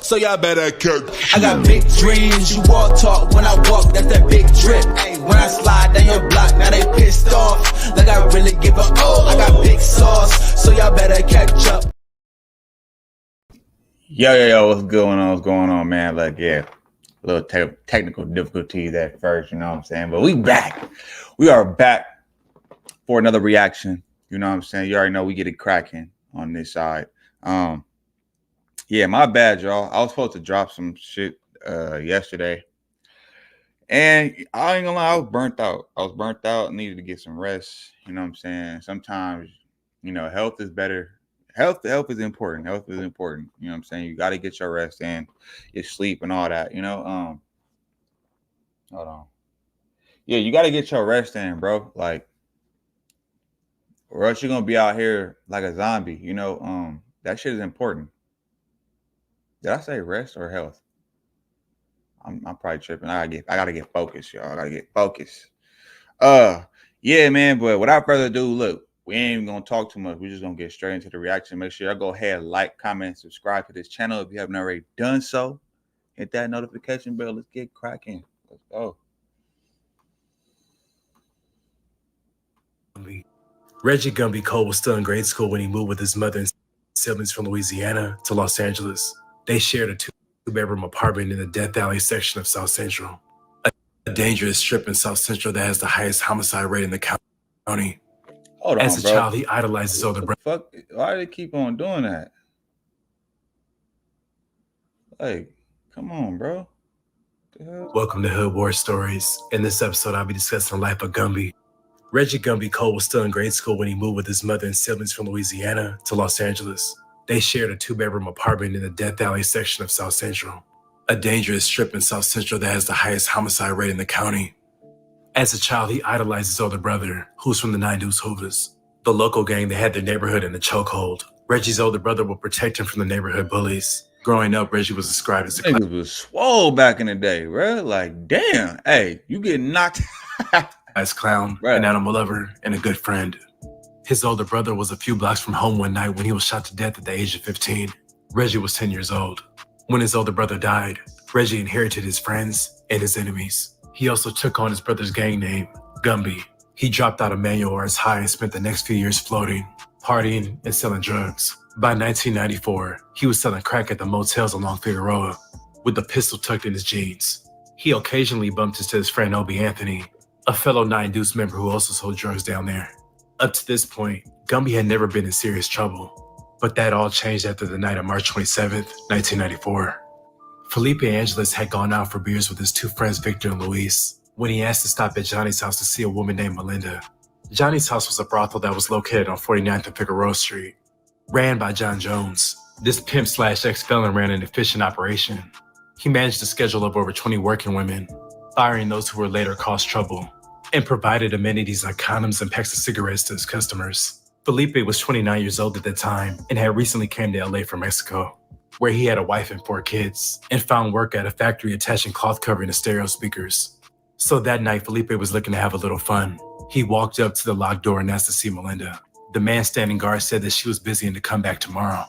so y'all better catch. I got big dreams, you walk talk, when I walk, that's that big drip. Ay, when I slide down your block, now they pissed off, like I really give a oh. I got big sauce, so y'all better catch up. Yo, what's going on, man? Like, yeah, a little technical difficulties at first, you know what I'm saying? But we are back for another reaction, you know what I'm saying? You already know we get it cracking on this side. Yeah, my bad, y'all. I was supposed to drop some shit yesterday, and I ain't gonna lie, I was burnt out. Needed to get some rest, you know what I'm saying? Sometimes, you know, health is better. Health is important. You know what I'm saying? You got to get your rest and your sleep and all that, you know. Hold on. Yeah, you got to get your rest in, bro. Like, or else you're going to be out here like a zombie, you know. That shit is important. Did I say rest or health? I'm probably tripping. I gotta get focused, y'all. I gotta get focused. Yeah, man, but without further ado, look, we ain't even gonna talk too much. We're just gonna get straight into the reaction. Make sure y'all go ahead, like, comment, subscribe to this channel if you haven't already done so. Hit that notification bell. Let's get cracking. Let's go. Reggie Gumby Cole was still in grade school when he moved with his mother and siblings from Louisiana to Los Angeles. They shared a two-bedroom apartment in the Death Alley section of South Central, a dangerous strip in South Central that has the highest homicide rate in the county. Hold on, as a child, he idolized his older brother. Fuck, why do they keep on doing that? Like, come on, bro. Welcome to Hood War Stories. In this episode, I'll be discussing the life of Gumby. Reggie Gumby Cole was still in grade school when he moved with his mother and siblings from Louisiana to Los Angeles. They shared a two-bedroom apartment in the Death Alley section of South Central, a dangerous strip in South Central that has the highest homicide rate in the county. As a child, he idolized his older brother, who's from the 9 Deuce Hoovers, the local gang that had their neighborhood in a chokehold. Reggie's older brother would protect him from the neighborhood bullies. Growing up, Reggie was described as a niggas was swole back in the day, bro. Like, damn, hey, you get knocked as clown, right, an animal lover, and a good friend. His older brother was a few blocks from home one night when he was shot to death at the age of 15. Reggie was 10 years old. When his older brother died, Reggie inherited his friends and his enemies. He also took on his brother's gang name, Gumby. He dropped out of Manual Arts High and spent the next few years floating, partying, and selling drugs. By 1994, he was selling crack at the motels along Figueroa, with a pistol tucked in his jeans. He occasionally bumped into his friend Obie Anthony, a fellow 9 Deuce member who also sold drugs down there. Up to this point, Gumby had never been in serious trouble, but that all changed after the night of March 27th, 1994. Felipe Angeles had gone out for beers with his two friends Victor and Luis when he asked to stop at Johnny's house to see a woman named Melinda. Johnny's house was a brothel that was located on 49th and Figueroa Street, ran by John Jones. This pimp/ex-felon ran an efficient operation. He managed to schedule up over 20 working women, firing those who would later cause trouble, and provided amenities like condoms and packs of cigarettes to his customers. Felipe was 29 years old at the time and had recently came to LA from Mexico, where he had a wife and 4 kids, and found work at a factory attaching cloth covering to stereo speakers. So that night, Felipe was looking to have a little fun. He walked up to the locked door and asked to see Melinda. The man standing guard said that she was busy and to come back tomorrow.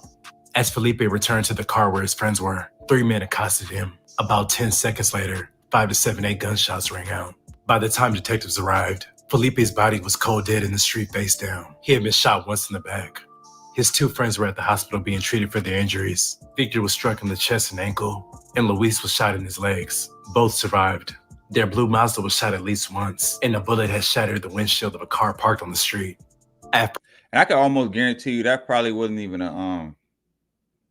As Felipe returned to the car where his friends were, 3 men accosted him. About 10 seconds later, 5 to 7 8 gunshots rang out. By the time detectives arrived, Felipe's body was cold dead in the street face down. He had been shot once in the back. His 2 friends were at the hospital being treated for their injuries. Victor was struck in the chest and ankle, and Luis was shot in his legs. Both survived. Their blue Mazda was shot at least once, and a bullet had shattered the windshield of a car parked on the street. And I can almost guarantee you that probably wasn't even a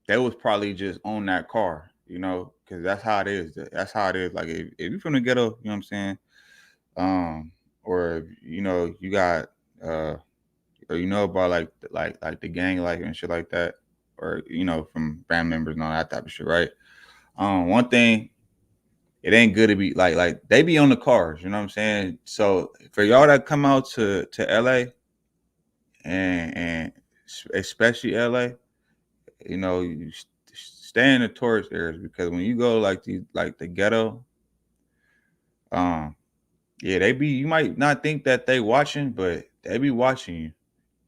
they was probably just on that car, you know, because that's how it is. That's how it is. Like if you're from the ghetto, you know what I'm saying, or you know you got or you know about like the gang life and shit like that, or you know from band members and all that type of shit, right? One thing, it ain't good to be like they be on the cars, you know what I'm saying? So for y'all that come out to LA and especially LA, you know, you stay in the tourist areas, because when you go like the ghetto, yeah, you might not think that they watching, but they be watching you.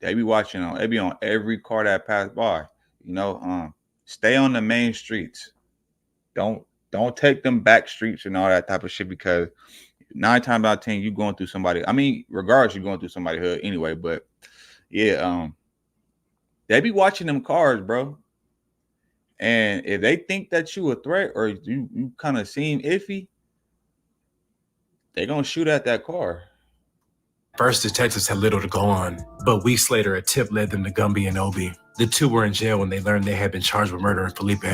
They be on every car that pass by, you know. Stay on the main streets. Don't take them back streets and all that type of shit, because 9 times out of 10 you going through somebody. I mean, regardless, you're going through somebody's hood anyway. But yeah, they be watching them cars, bro. And if they think that you a threat or you kind of seem iffy, they gonna shoot at that car. First, detectives had little to go on, but weeks later, a tip led them to Gumby and Obi. The two were in jail when they learned they had been charged with murdering Felipe.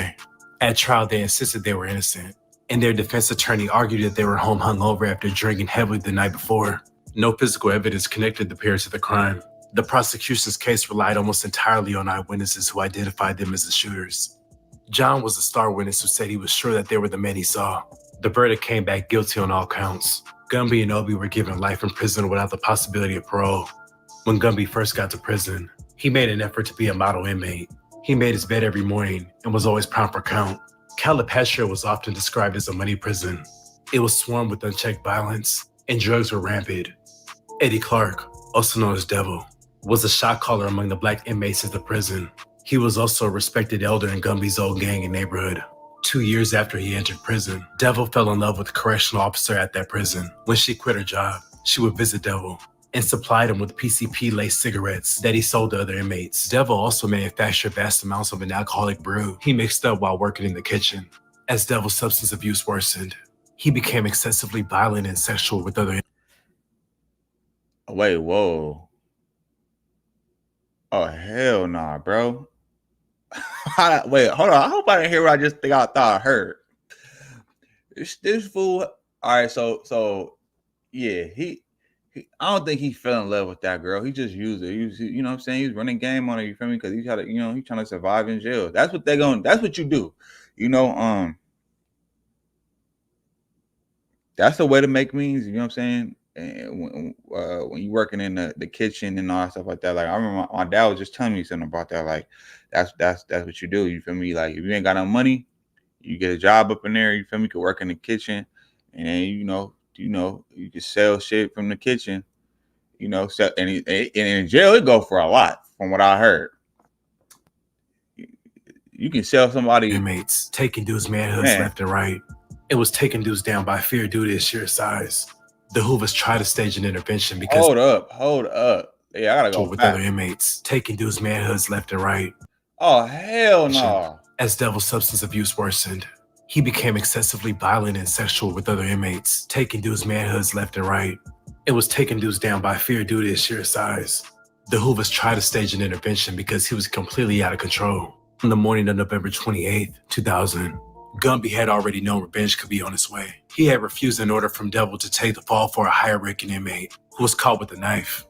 At trial, they insisted they were innocent, and their defense attorney argued that they were home hungover after drinking heavily the night before. No physical evidence connected the pair to the crime. The prosecution's case relied almost entirely on eyewitnesses who identified them as the shooters. John was a star witness who said he was sure that they were the men he saw. The verdict came back guilty on all counts. Gumby and Obi were given life in prison without the possibility of parole. When Gumby first got to prison, he made an effort to be a model inmate. He made his bed every morning and was always prompt for count. Calipatria was often described as a money prison. It was swarmed with unchecked violence, and drugs were rampant. Eddie Clark, also known as Devil, was a shot caller among the black inmates at the prison. He was also a respected elder in Gumby's old gang and neighborhood. 2 years after he entered prison, Devil fell in love with a correctional officer at that prison. When she quit her job, she would visit Devil and supplied him with PCP-laced cigarettes that he sold to other inmates. Devil also manufactured vast amounts of an alcoholic brew he mixed up while working in the kitchen. As Devil's substance abuse worsened, he became excessively violent and sexual with other inmates. Wait, whoa. Oh, hell nah, bro. Wait, hold on. I hope I didn't hear what I thought I heard. This fool. All right, so yeah, he I don't think he fell in love with that girl. He just used it. You know what I'm saying? He's running game on her, you feel me? Because he's trying to survive in jail. That's what that's what you do. That's the way to make means, you know what I'm saying? And when you working in the kitchen and all that stuff like that, like I remember my dad was just telling me something about that. Like that's what you do. You feel me? Like if you ain't got no money, you get a job up in there. You feel me? You can work in the kitchen, and then you can sell shit from the kitchen. And in jail it go for a lot, from what I heard. You can sell somebody inmates taking dudes' manhoods left and right. It was taking dudes down by fear due to his sheer size. The Hoovers tried to stage an intervention because hold up. Yeah, I gotta go with back. Other inmates taking dudes' manhoods left and right. Oh hell no! As Devil's substance abuse worsened, he became excessively violent and sexual with other inmates, taking dudes' manhoods left and right. It was taking dudes down by fear due to his sheer size. The Hoovers tried to stage an intervention because he was completely out of control. On the morning of November 28th, 2000, Gumby had already known revenge could be on its way. He had refused an order from Devil to take the fall for a higher-ranking inmate who was caught with a knife.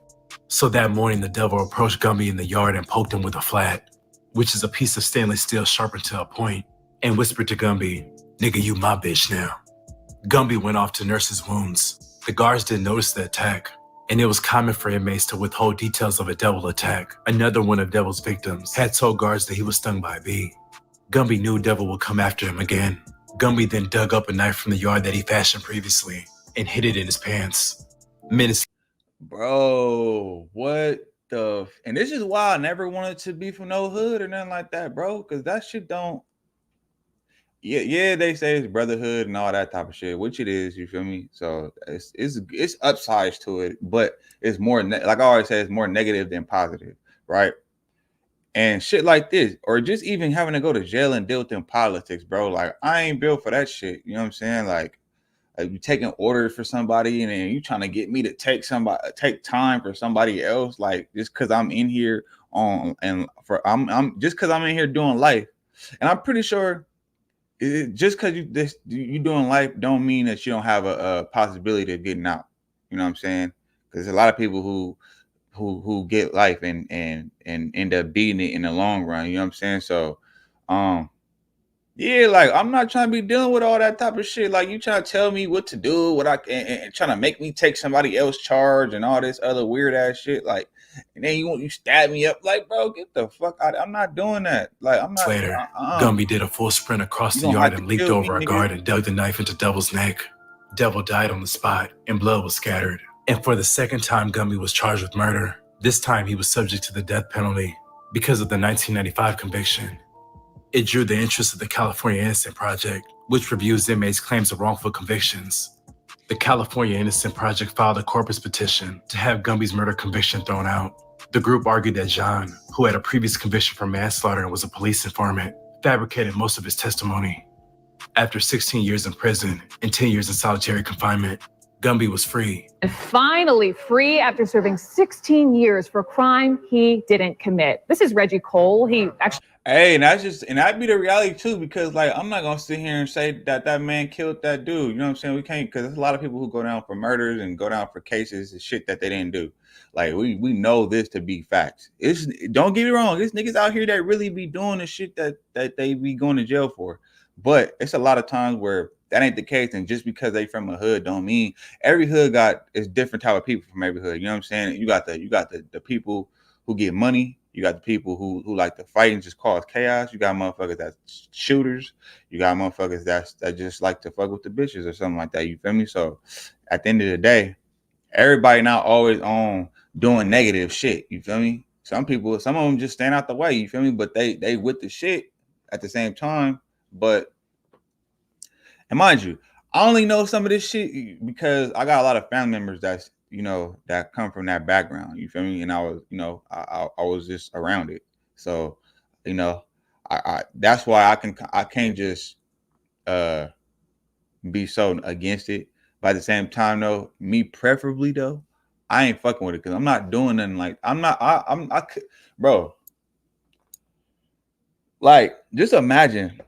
So that morning, the Devil approached Gumby in the yard and poked him with a flat, which is a piece of stainless steel sharpened to a point, and whispered to Gumby, "Nigga, you my bitch now." Gumby went off to nurse his wounds. The guards didn't notice the attack, and it was common for inmates to withhold details of a Devil attack. Another one of Devil's victims had told guards that he was stung by a bee. Gumby knew Devil would come after him again. Gumby then dug up a knife from the yard that he fashioned previously and hid it in his pants. Minutes. Bro, what the? And this is why I never wanted to be from no hood or nothing like that, bro. Because that shit don't. Yeah, they say it's brotherhood and all that type of shit, which it is. You feel me? So it's upsides to it, but it's more like I always say, it's more negative than positive, right? And shit like this, or just even having to go to jail and deal with them politics, bro. Like I ain't built for that shit. You know what I'm saying? Like you taking orders for somebody, and then you trying to get me to take time for somebody else, like just because I'm in here I'm just because I'm in here doing life, and I'm pretty sure just because you doing life don't mean that you don't have a possibility of getting out. You know what I'm saying? Because there's a lot of people who get life and end up beating it in the long run. You know what I'm saying? So yeah, like I'm not trying to be dealing with all that type of shit. Like you trying to tell me what to do, what I can, and trying to make me take somebody else's charge and all this other weird ass shit. Like, and then you stab me up. Like, bro, get the fuck out. I'm not doing that. Like, I'm not. Later, Gumby did a full sprint across the yard and leaped over a guard and dug the knife into Devil's neck. Devil died on the spot and blood was scattered. And for the second time, Gumby was charged with murder. This time, he was subject to the death penalty because of the 1995 conviction. It drew the interest of the California Innocent Project, which reviews inmates' claims of wrongful convictions. The California Innocent Project filed a corpus petition to have Gumby's murder conviction thrown out. The group argued that John, who had a previous conviction for manslaughter and was a police informant, fabricated most of his testimony. After 16 years in prison and 10 years in solitary confinement, Gumby was free. And finally free after serving 16 years for a crime he didn't commit. This is Reggie Cole. He actually... Hey, and that'd be the reality too, because like I'm not gonna sit here and say that man killed that dude. You know what I'm saying? We can't, because there's a lot of people who go down for murders and go down for cases and shit that they didn't do. Like we know this to be facts. Don't get me wrong, there's niggas out here that really be doing the shit that they be going to jail for. But it's a lot of times where that ain't the case, and just because they from a hood don't mean every hood is different type of people from every hood. You know what I'm saying? You got the people who get money. You got the people who like to fight and just cause chaos. You got motherfuckers that's shooters. You got motherfuckers that just like to fuck with the bitches or something like that. You feel me? So at the end of the day, everybody not always on doing negative shit. You feel me? Some of them just stand out the way. You feel me? But they with the shit at the same time. But, and mind you, I only know some of this shit because I got a lot of family members that's, you know, that come from that background. You feel me? And I was, you know, I was just around it. So, you know, I that's why I can't just be so against it. But at the same time, though, me preferably though, I ain't fucking with it because I'm not doing nothing like bro. Like, just imagine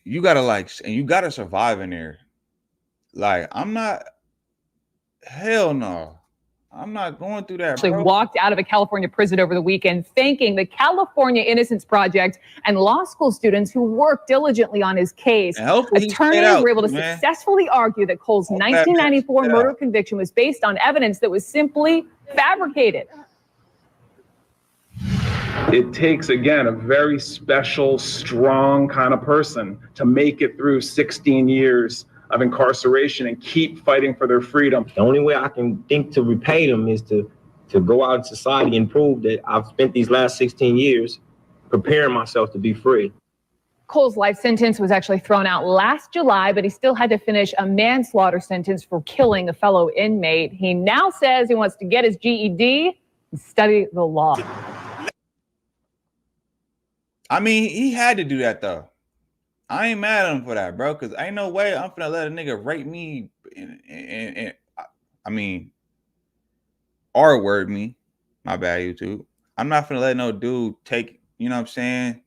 you gotta survive in there. Like, hell no. I'm not going through that. Actually walked out of a California prison over the weekend, thanking the California Innocence Project and law school students who worked diligently on his case. Attorneys were able to successfully argue that Cole's 1994 murder conviction was based on evidence that was simply fabricated. It takes, again, a very special, strong kind of person to make it through 16 years of incarceration and keep fighting for their freedom. The only way I can think to repay them is to go out in society and prove that I've spent these last 16 years preparing myself to be free. Cole's life sentence was actually thrown out last July, but he still had to finish a manslaughter sentence for killing a fellow inmate. He now says he wants to get his GED and study the law. I mean, he had to do that though. I ain't mad at him for that, bro, because ain't no way I'm finna let a nigga rape me and I mean, R-word me. My bad, YouTube. I'm not finna let no dude take, you know what I'm saying?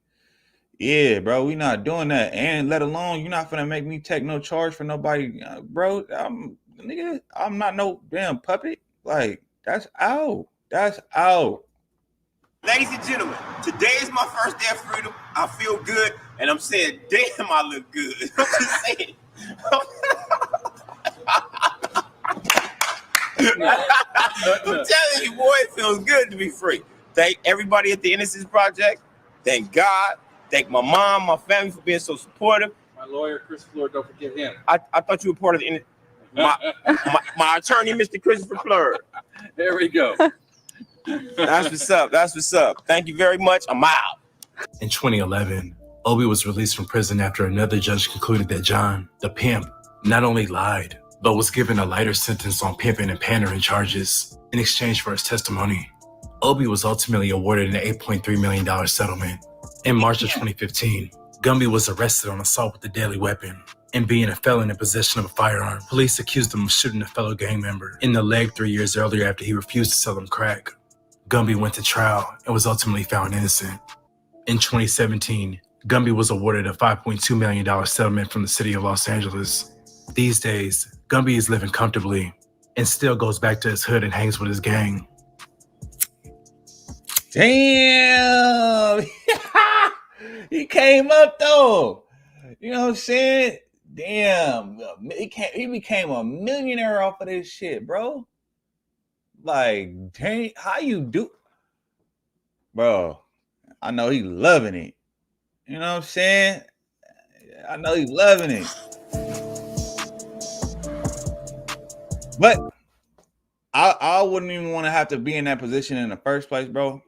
Yeah, bro, we not doing that. And let alone, you're not finna make me take no charge for nobody, bro. I'm not no damn puppet. Like, that's out. That's out. Ladies and gentlemen, today is my first day of freedom. I feel good, and I'm saying, damn, I look good. I'm just saying. I'm telling you, boy, it feels good to be free. Thank everybody at the Innocence Project. Thank God. Thank my mom, my family for being so supportive. My lawyer, Chris Fleur, don't forget him. I thought you were part of the my attorney, Mr. Christopher Fleur. There we go. That's what's up. That's what's up. Thank you very much. I'm out. In 2011, Obi was released from prison after another judge concluded that John, the pimp, not only lied, but was given a lighter sentence on pimping and pandering charges in exchange for his testimony. Obi was ultimately awarded an $8.3 million settlement. In March of 2015, Gumby was arrested on assault with a deadly weapon and being a felon in possession of a firearm. Police accused him of shooting a fellow gang member in the leg 3 years earlier after he refused to sell them crack. Gumby went to trial and was ultimately found innocent. In 2017, Gumby was awarded a $5.2 million settlement from the city of Los Angeles. These days, Gumby is living comfortably and still goes back to his hood and hangs with his gang. Damn! He came up though. You know what I'm saying? Damn. He became a millionaire off of this shit, bro. Like, dang, how you do? Bro, I know he loving it. You know what I'm saying? I know he's loving it. But I wouldn't even want to have to be in that position in the first place, bro.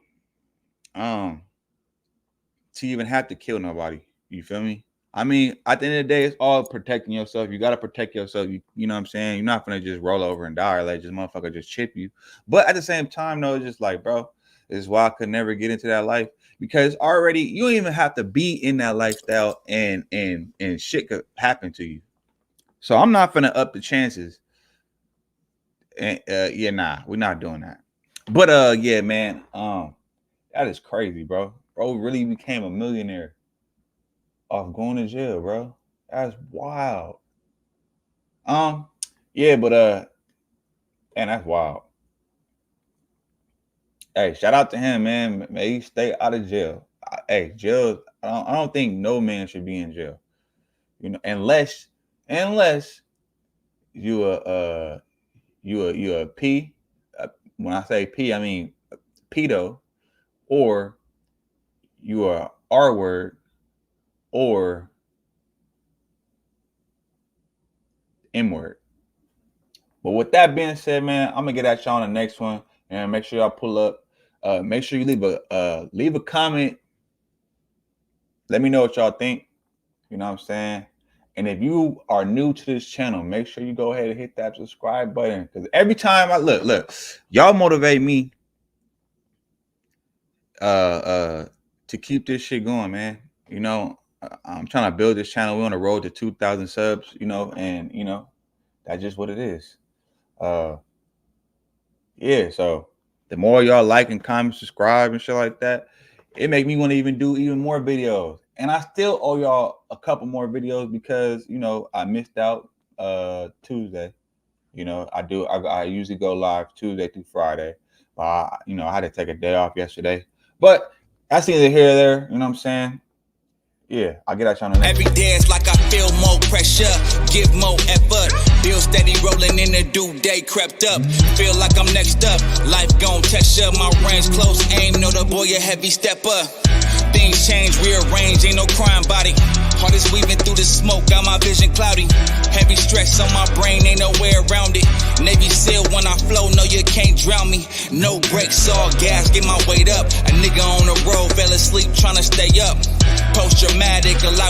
To even have to kill nobody. You feel me? I mean, at the end of the day, it's all protecting yourself. You got to protect yourself. You know what I'm saying? You're not going to just roll over and die or let this motherfucker just chip you. But at the same time, though, it's just like, bro, this is why I could never get into that life. Because already you don't even have to be in that lifestyle and shit could happen to you. So I'm not going to up the chances. And yeah, nah, we're not doing that. But yeah, man, that is crazy, bro. Bro really became a millionaire off going to jail, bro. That's wild. Yeah, but and that's wild. Hey, shout out to him, man. May he stay out of jail. Hey, jail. I don't think no man should be in jail. You know, unless you a P. When I say P, I mean pedo, or you are R word, or M word. But with that being said, man, I'm gonna get at y'all on the next one, and make sure y'all pull up. Make sure you leave a comment. Let me know what y'all think. You know what I'm saying? And if you are new to this channel, make sure you go ahead and hit that subscribe button. Because every time I look, y'all motivate me to keep this shit going, man. You know, I'm trying to build this channel. We're on the road to 2,000 subs, you know, and you know, that's just what it is. Yeah, so the more y'all like and comment, subscribe and shit like that, it make me want to even do even more videos. And I still owe y'all a couple more videos because, you know, I missed out Tuesday. You know, I usually go live Tuesday through Friday. But you know, I had to take a day off yesterday. But that's either here or there, you know what I'm saying? Yeah, I'll get at y'all on the next Every day it's like I feel more pressure, give more effort. Feel steady rolling in the due day crept up. Feel like I'm next up, life gon' test ya. My range close, aim, know the boy a heavy stepper. Things change, rearrange, ain't no crime body. Heart is weaving through the smoke, got my vision cloudy. Heavy stress on my brain, ain't no way around it. Navy SEAL when I flow, no you can't drown me. No brakes, all gas, get my weight up. A nigga on the road, fell asleep trying to stay up. Post-traumatic, a lot